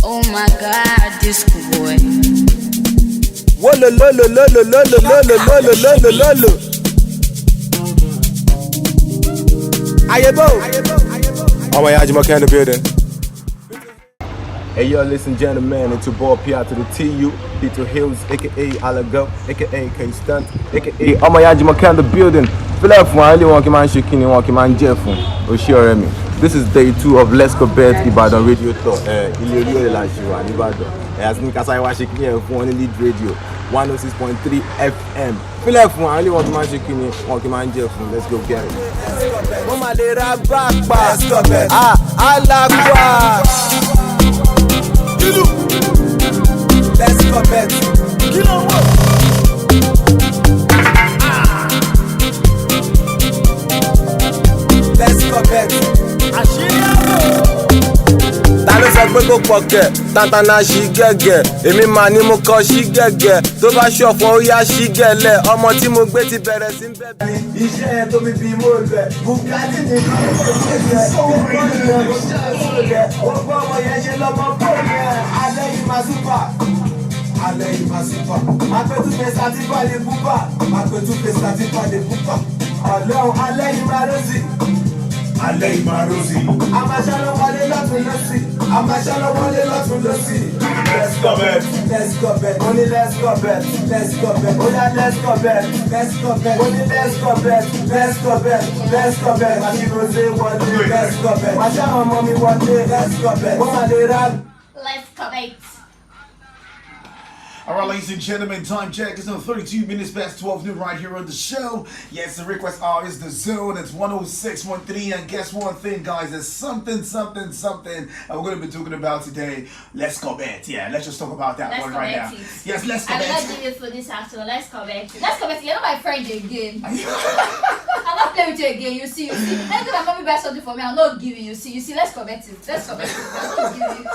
Oh my God, this boy. Wolo lolo lolo lolo lolo lolo lolo lolo. Ayebo. Oh my God, you in the building. Hey yo, ladies and gentlemen, it's your boy P out to the TU, Peter Hills, aka Alago, aka Qdot, aka oh my God, you in the building. Feel like I really want to man shaking, want to man Jeff. Remy. This is day 2 of LesKorBet Ibadan Radio Tour. Ilé la ṣe wà ní Ìbàdàn. As ní Kasai wa shaking here fún wọn ní lead radio 106.3 FM. Feel like I really want to man shaking, want to man Jeff. Let's go get it. Mama de ra backpack. LesKorBet. Alagba. LesKorBet. Kilo wo. LesKorBet. Ta ló sọ pé kó pọ̀ kẹ̀ tantana ṣí gẹ́gẹ́ èmi máa ní mo kọ́ ṣí gẹ́gẹ́ tó bá ṣọ̀fọ̀ ó yá ṣí gẹ́lẹ̀ ọmọ tí mo gbé ti bẹ̀rẹ̀ sí bẹ̀bẹ̀. iṣẹ́ ẹ̀ tó mi bí mo rẹ̀ bùkátì ní ìlú ìgbésẹ̀ ọgbọ́n ọmọ yẹn ṣe lọ́mọ fóònù ẹ̀ alẹ́ yìí máa súpà. Alẹ́ yìí máa súpà. Máa pẹ́ tún fẹ́ sátìpà lè búpà. Máa pẹ́ tún fẹ́ sátìpà lè búpà. Ọlọ́run alẹ́ yìí máa rọ́ọ̀sì. Alẹ́ yìí máa rọ́ọ̀sì. Àmàṣálọ́ wọlé lọ́tún lọ́sì. Àmàṣálọ́ wọlé lọ́tún lọ́sì. LesKorBet. LesKorBet. Only LesKorBet. LesKorBet. Oya LesKorBet. LesKorBet. Only LesKorBet. LesKorBet. LesKorBet. Màṣí rosé wọlé. LesKorBet. Màṣí àwọn ọmọ mi wọlé. LesKorBet. Wọ́n máa lè rà. LesKorBet. All right, ladies and gentlemen, time check. It's now 32 minutes past 12 noon right here on the show. Yes, the request artist, The Zone. It's 106.13. And guess one thing, guys? There's something we're going to be talking about today. LesKorBet. Yeah, let's just talk about that one right now. Yes, LesKorBet. I'm not doing it for this afternoon. LesKorBet. LesKorBet, you're not my friend again. I'm not playing with you again. You see. Anytime my mommy buys something for me, I'm not giving you. See, LesKorBet. LesKorBet. I'm not giving you.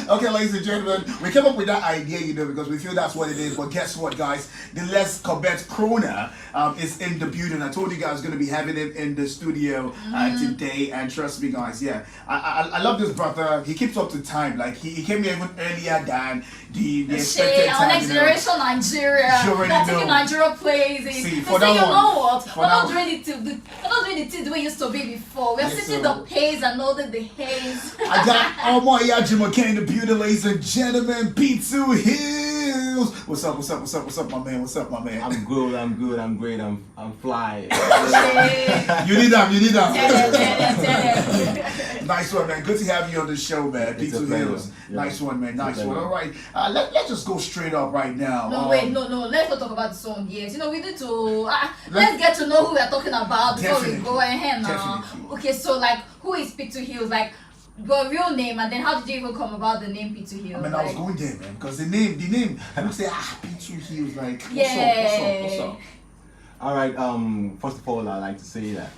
Okay, ladies and gentlemen, we came up with that idea, because we feel that's what it is. But guess what, guys? The LesKorBet Krona is in the building. I told you guys going to be having him in the studio today, and trust me, guys, yeah, I love this brother. He keeps up to time. Like he came here even earlier than the expected time. Our next generation Nigeria. That's taking Nigeria plays. See, for that you know what? We're not doing it the way it used to be before. We're sitting the pace and all the haze. I got all my Yajima in the building, ladies and gentlemen. P2 Hills. What's up, my man? What's up, my man? I'm good, I'm great, I'm fly. You need that. Tell him. Nice one, man. Good to have you on the show, man. P2 Hills. Yeah. Nice one, man. Nice one. All right. Let's just go straight up right now. No, wait. Let's not talk about the song yet. We need to let's get to know who we're talking about before we go ahead now. Definitely. Okay, so who is P2 Hills? Your real name, and then how did you even come about the name P2 Hills? I was going there, man, because the name, I would say, P2 Hills, what's up? All right, first of all, I'd like to say that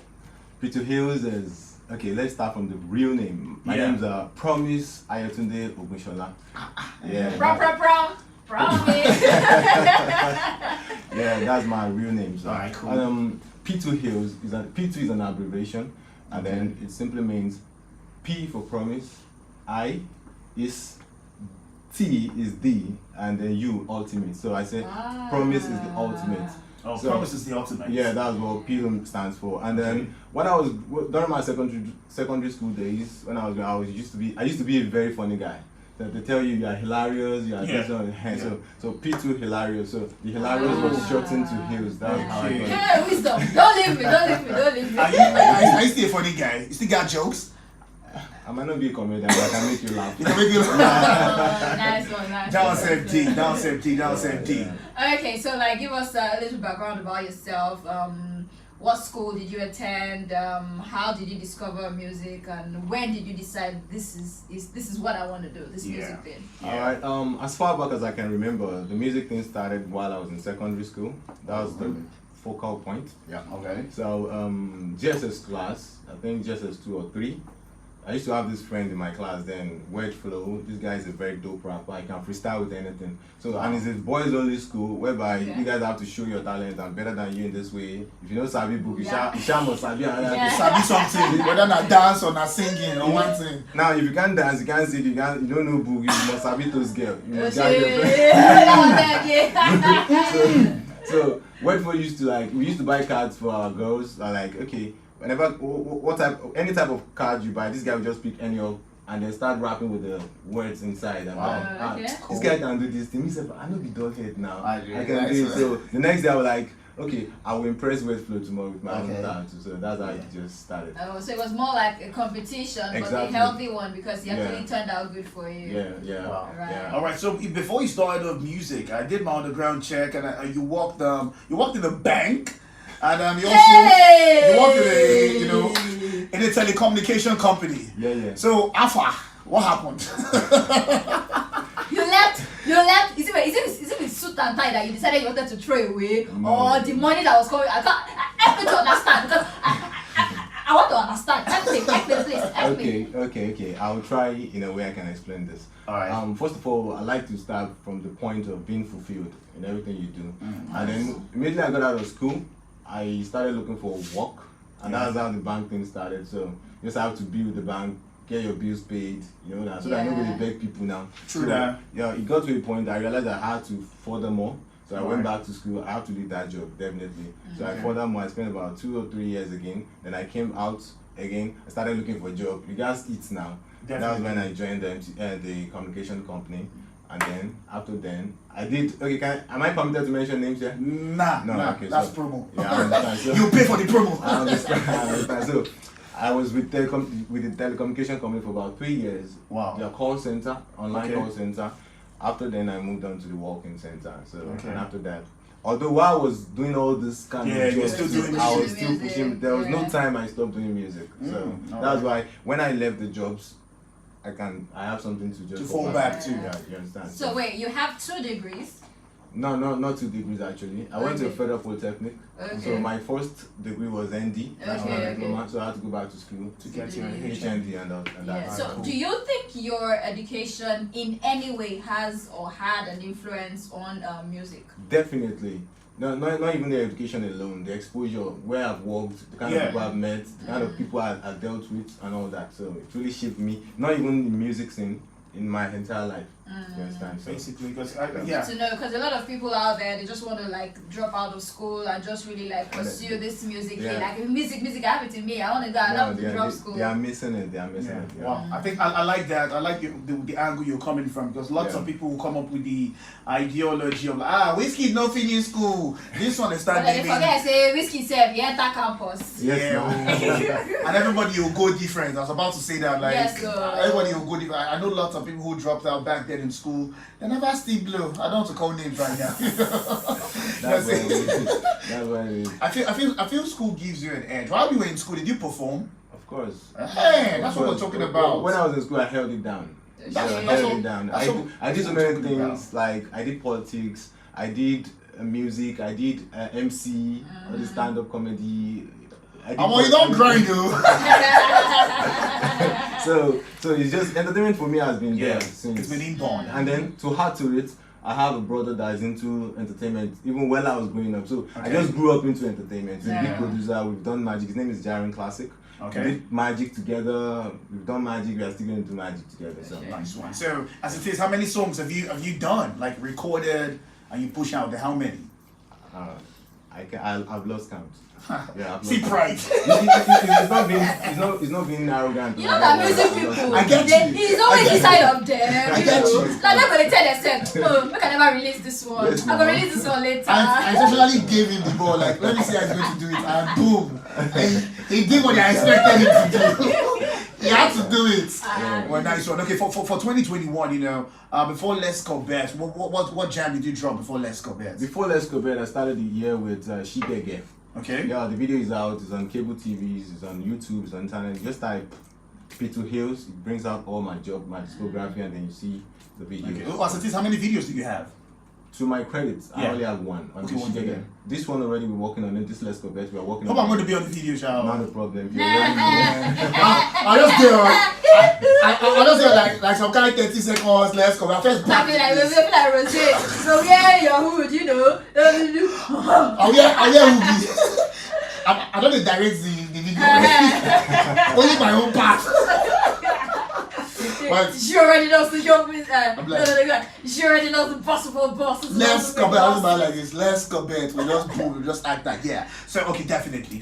P2 Hills is, okay, let's start from the real name. My name's Promise Ayotunde Ogunshola. Yeah. Promise. Yeah, that's my real name. So. All right, cool. P2 Hills, P2 is an abbreviation, and then it simply means P for promise, I is T is D, and then U ultimate. So I say promise is the ultimate. Oh, so, promise is the ultimate. Yeah, that's what P stands for. And then when I was during my secondary school days, when I used to be a very funny guy. They tell you are hilarious, you are this on the hand. So P2 hilarious. So the hilarious was shortened to Hills. That's how I got it. Yeah, wisdom. Don't leave me. Are you still a funny guy? You still got jokes? I might not be a comedian, but I can make you laugh. Nice one. Down 17. Okay, so give us a little background about yourself. What school did you attend? How did you discover music, and when did you decide this is what I want to do? This music thing. All right. As far back as I can remember, the music thing started while I was in secondary school. That was the focal point. Yeah. Okay. So GSS class, I think GSS 2 or 3. I used to have this friend in my class then, Word Flow. This guy is a very dope rapper. I can freestyle with anything. So, and it's a boys only school whereby you guys have to show your talent. I'm better than you in this way. If you know Sabi book, you must Sabi. Sabi something, whether not dance or not singing or one thing. Now, if you can't dance, you can't sing, you don't know book, you must Sabi those girls. You must So, Word Flow used to we used to buy cards for our girls. Okay. Whenever any type of card you buy, this guy will just pick any of and then start rapping with the words inside. And this guy can do this thing. He said, I know the dog head now. I can do it. So the next day I was like, okay, I will impress Wordflow tomorrow with my own talent. So that's how it just started. So it was more like a competition, but a healthy one because it actually turned out good for you. Wow. All right. So before you started off music, I did my underground check, and you worked in a bank. And you work in a telecommunication company. Yeah. So Alpha, what happened? You left. Is it with suit and tie that you decided you wanted to throw away, or the money that was coming? I need to understand because I want to understand. Help me, please. Okay. I'll try in a way I can explain this. All right. First of all, I like to start from the point of being fulfilled in everything you do, and then immediately I got out of school, I started looking for work, and that's how the bank thing started. So you just have to be with the bank, get your bills paid, that. So that nobody beg people now. True that. Yeah, it got to a point I realized I had to further more. So I went back to school. I have to leave that job, definitely. So I further more. I spent about 2 or 3 years again. Then I came out again. I started looking for a job. You guys eat now. Definitely. That was when I joined the communication company. And then, after then, I did... Okay, am I permitted to mention names here? Nah, okay, that's promo. Yeah, I understand. So, you pay for the promo. I understand. So, I was with the telecommunication company for about 3 years. Wow. Their call center, online call center. After then, I moved on to the walk-in center. So, and after that, although while I was doing all this kind of jobs, I was still pushing. There was no time I stopped doing music. So that's why when I left the jobs, I have something to just fall back to. Yeah, you understand? So wait, you have 2 degrees? No, not 2 degrees actually. I went to a Federal Polytechnic. So my first degree was ND, National Diploma. So I had to go back to school to get your HND and that. So do you think your education in any way has or had an influence on music? Definitely. No, not even the education alone, the exposure, where I've worked, the kind of people I've met, the kind of people I've dealt with and all that. So it really shaped me, not even in music scene, in my entire life. You understand? So, basically, because to know, because a lot of people out there, they just want to drop out of school and just really pursue this music thing. Like music, I have it in me. I want to go. I love to drop school. They are missing it. Yeah. Wow. I think I like that. I like the angle you're coming from, because lots of people will come up with the ideology of whiskey no finish school. This one is starting. They forget I say whiskey serve enter campus. And everybody will go different. I was about to say that everybody will go different. I know lots of people who dropped out back then in school. They never still blow. I don't want to call names right now. That's what it is. I feel school gives you an edge. While you were in school, did you perform? Of course. Hey, that's what we're talking about. When I was in school, I held it down. I did so many things. I did politics, I did music, I did MC, I did stand-up comedy. You don't grind, though. So it's just entertainment for me has been there since. It's been inborn. And then to add to it, I have a brother that is into entertainment even when I was growing up. So I just grew up into entertainment. He's a big producer. We've done magic. His name is Jaren Classic. We did magic together. We've done magic. We are still going to do magic together. So nice one. So as it is, how many songs have you done? Recorded, and you push out how many? I've lost count. See pride. It's not being arrogant. You know that music people. I get you. He's always inside of them. I get you. Like they're gonna tell themselves, "Oh, I can never release this one. I'm gonna release this one later." I essentially gave him the ball. Let me see how he's going to do it, and boom, he did what I expected him to do. He had to do it. Well, nice one. Okay, for 2021, before LesKorBet, what jam did you drop before LesKorBet? Before LesKorBet, I started the year with Shigege. Okay. Yeah, the video is out. It's on cable TVs. It's on YouTube. It's on internet. Just type P2 Hills. It brings out all my discography, and then you see the video. Okay. How many videos do you have? To my credit, I Yeah. only have one. Okay, one Together. video. This one already we're working on it. This LesKorBet we are working Hope on. I'm going to be on the video, child. Not a problem. If you're ready, I just do I just do like some kind of 30 seconds, let's go. I first I mean, like Rosé. So yeah, your hood, you know. Oh yeah, Ubi. I don't direct the video. Only my own part. But She already knows the joke with I'm like- she already knows the possible bosses. LesKorBet, I was about like this. LesKorBet, we just boom, we just act like yeah. So okay, definitely.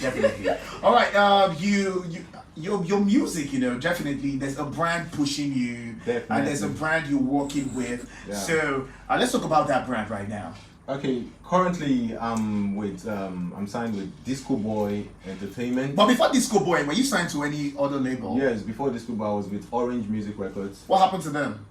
All right, your music, you know, definitely. There's a brand pushing you, Definitely. and there's a brand you're working with. Yeah. So let's talk about that brand right now. Okay, currently I'm signed with Disco Boy Entertainment. But before Disco Boy, were you signed to any other label? Yes, before Disco Boy I was with Orange Music Records. What happened to them?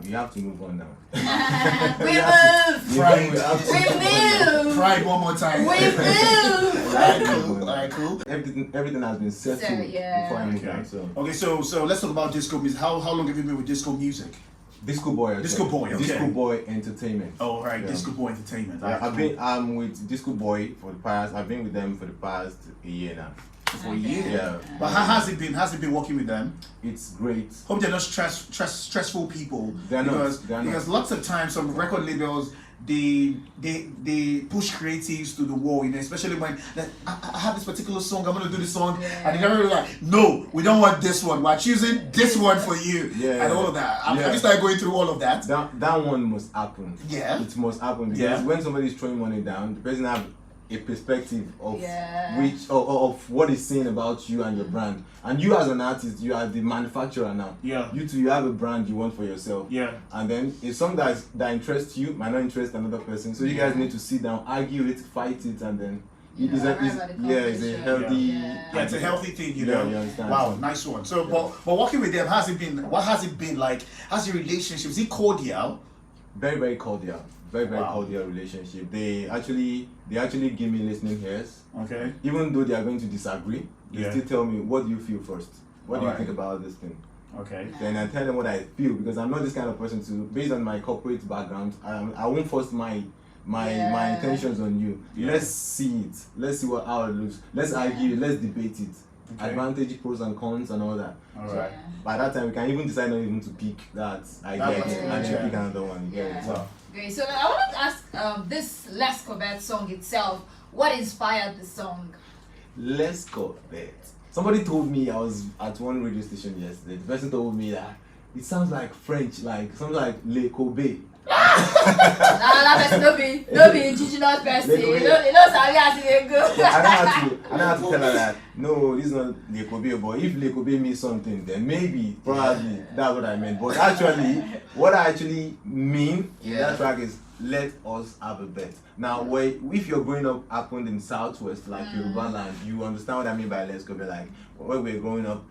You have to move on now. We move. Pride. We have to We move on. move. Pride one more time. We move. Alright, cool. Everything has been settled So, yeah. before I moved Okay. on. So Okay, so let's talk about disco music. How long have you been with disco music? Disco Boy. Disco Boy, okay. Disco Boy Entertainment. Oh, right, Yeah. Disco Boy Entertainment. Yeah, Alright, I've cool. been with Disco Boy for the past. I've been with them for the past a year now. For a year. Yeah. But how has it been? Has it been working with them? It's great. Hope they're not stressful people. They're not, because, they're not. because lots of times some record labels they push creatives to the wall, you know, especially when like, I have this particular song, I'm gonna do this song, and they're really like, no, we don't want this one, we're choosing this one for you, Yeah. and all of that. Have Yeah. you started going through all of that? That one must happen. Yeah. It must happen because Yeah. when somebody's throwing money down, the person have a perspective of Yeah. which of what is saying about you and your brand. And you as an artist, you are the manufacturer now. Yeah. You too, you have a brand you want for yourself. Yeah. And then a song that interests you might not interest another person. So you guys need to sit down, argue it, fight it, and then Yeah, it's a, arrive at the it's a conclusion. healthy. Yeah. Yeah, it's a healthy thing, you Yeah, know. you understand. Wow, So- nice one. So, but working with them, what has it been like? How's your relationship? Is it cordial? Very, very cordial. Very, very Wow. cordial relationship. They actually give me listening ears. Okay. Even though they are going to disagree, they Yeah. still tell me, what do you feel first? What do you Alright. think about this thing? Okay. Then I tell them what I feel because I'm not this kind of person to, based on my corporate background, I won't force my Yeah. intentions on you. Yeah. Let's see it. Let's see how it looks. Let's argue it. Let's debate it. Okay. Advantage, pros and cons and all that. All So right. by that time, we can even decide not even to pick that I That get was it, it, and then yeah. pick another one. You get Yeah. it? So, Okay, so I wanted to ask this LesKorBet song itself, what inspired the song? LesKorBet. Somebody told me, I was at one radio station yesterday. The person told me that it sounds like French, like something like LesKorBet. That person no be indigenous person. You know Sabi as they go. I don't have to tell her that. No, this is not LesKorBet, but if LesKorBet means something, then maybe, probably, that's what I meant. But actually, what I actually mean in that track is let us have a bet. Now, if you're growing up happened in Southwest, like Yoruba land, you understand what I mean by LesKorBet. Like, when we're growing up,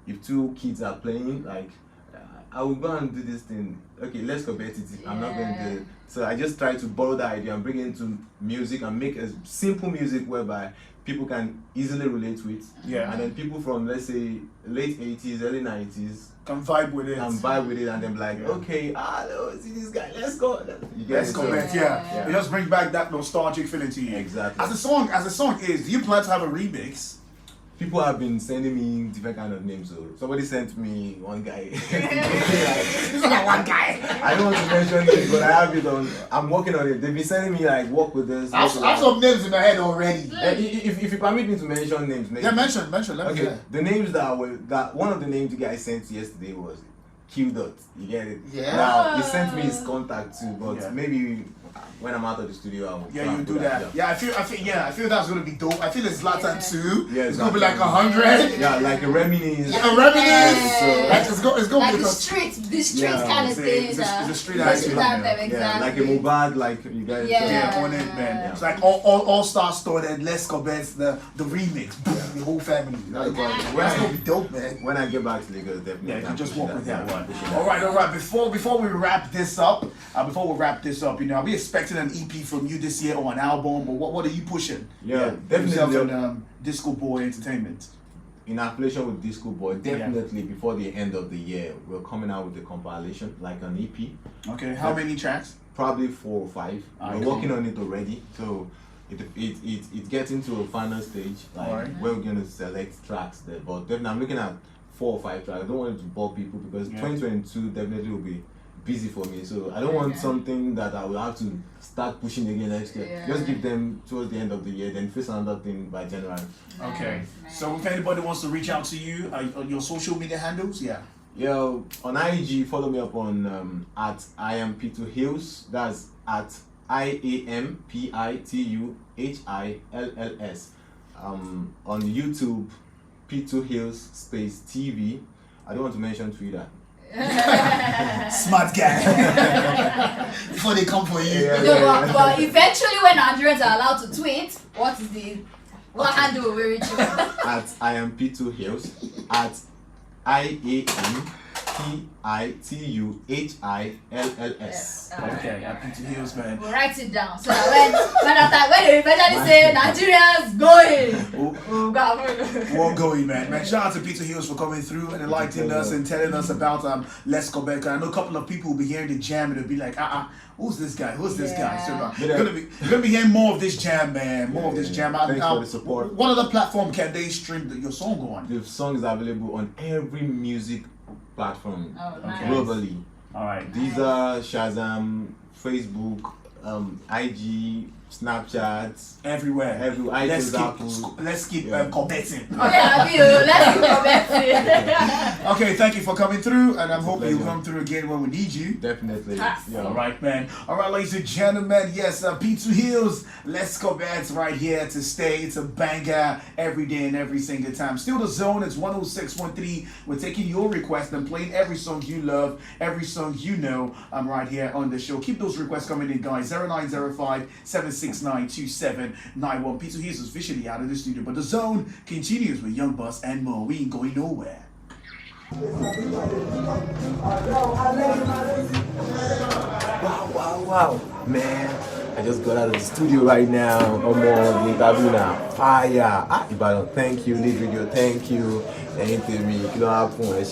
if two kids are playing, like, I will go and do this thing. Okay, LesKorBet it. I'm not going to. So I just try to borrow that idea and bring it into music and make a simple music whereby people can easily relate with. Yeah. And then people from, let's say, late 80s, early 90s Can vibe with it. can vibe with it and then be like, Yeah. okay, no, see this guy, let's go. You get it? So- LesKorBet, yeah. Yeah. It just brings back that nostalgic feeling to you. Exactly. As the song is, do you plan to have a remix? People have been sending me different kind of names. So somebody sent me one guy. This is not one guy. I don't want to mention it, but I have it on. I'm working on it. They've been sending me like work with this. I have some names in my head already. If you permit me to mention names, maybe. Yeah, mention. Let me Okay, hear. the names that one of the names the guy sent yesterday was Qdot. You get it? Yeah. Now he sent me his contact too, but Yeah. maybe when I'm out of the studio, I'll Yeah, try you and do put that. Yeah, I feel that's gonna be dope. I feel it's Zlatan too. Yeah, it's gonna be like exactly. 100. Yeah, like a Reminisce. A Reminisce. Yeah, so- Like it's gonna Like be the street Yeah, kind of thing. it's a street the anthem, street yeah. anthem, exactly. Yeah, like a Mohbad, like you guys. Yeah. yeah, on it, man. Yeah. It's like all star started. LesKorBet's the remix. Boom, the whole family. Like, Yeah. that's gonna be dope, man. When I get back to Lagos, definitely. Yeah, you can just walk with that one. Yeah. All right. Before we wrap this up, you know, are we expecting an EP from you this year or an album? Or what are you pushing? Yeah, Yourself definitely. and Disco Boy Entertainment. In affiliation with Disco Boy, definitely before the end of the year, we're coming out with a compilation, like an EP. Okay, how many tracks? probably 4 or 5. Okay. We're working on it already, so it gets into a final stage. Like Alright. we're going to select tracks there, but definitely I'm looking at 4 or 5 tracks. I don't want it to bore people because 2022 definitely will be busy for me. So I don't want something that I will have to start pushing again next year. Yeah. Just give them towards the end of the year, then face another thing by January. Okay. Nice. So if anybody wants to reach out to you on your social media handles, Yo, on IG, follow me up on at IamPituHills. That's at IAMPITUHILLS. On YouTube, P2Hills space TV. I don't want to mention Twitter. Smart guy. Before they come for you. But eventually, when Nigerians are allowed to tweet, what handle will we reach you? At IamP2Hills. At IAMPITUHILLS. Okay, happy to heels, man. We'll write it down so that when they eventually say Nigerians going, We're going, man. Shout out to Peter Hills for coming through and enlightening us and telling us about LesKorBet. I know a couple of people will be hearing the jam and they'll be like, who's this guy? Who's this guy? So we're gonna be hearing more of this jam, man. More of this jam. Thanks for the support. What other platform can they stream your song on? The song is available on every music platform globally. All right. Deezer, Shazam, Facebook, IG, Snapchat, everywhere. Let's keep competing. Okay, thank you for coming through, and I'm hoping you'll come through again when we need you. Definitely. Yeah. All right, man. All right, ladies and gentlemen. Yes, P2 Hills, LesKorBet right here to stay. It's a banger every day and every single time. Still the zone. It's 106.3. We're taking your requests and playing every song you love, every song you know. I'm right here on the show. Keep those requests coming in, guys. 0905-769-2791. P2 Hills is officially out of the studio, but the zone continues with Young Bus and more. We ain't going nowhere. Wow, man. I just got out of the studio right now. I'm on the interview now. Fire. Ibadan, thank you. Lead video, thank you. Anything this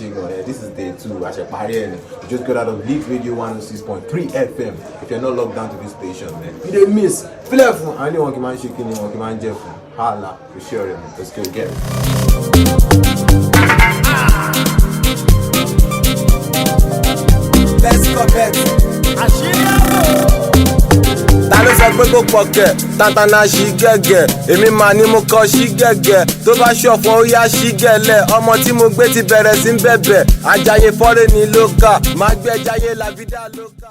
is day 2. I just got out of Lead Radio 106.3 FM. If you're not logged down to this station, man, you didn't miss. Telephone. I don't want to man shaking, you want to man Jeff. Hala, for sure. Let's go get it. LesKorBet. Ta ló sọ pé kó pọ̀kẹ́ tantana ṣí gẹ́gẹ́ èmi mà ní mo kọ́ ṣí gẹ́gẹ́ tó bá ṣọ̀fọ̀n ó yá ṣí gẹ́lẹ̀ ọmọ tí mo gbé ti bẹ̀rẹ̀ sí ń bẹ̀bẹ̀ ajáyé fọ́rẹ́ ní lókà má gbé jáyé la vida lókà.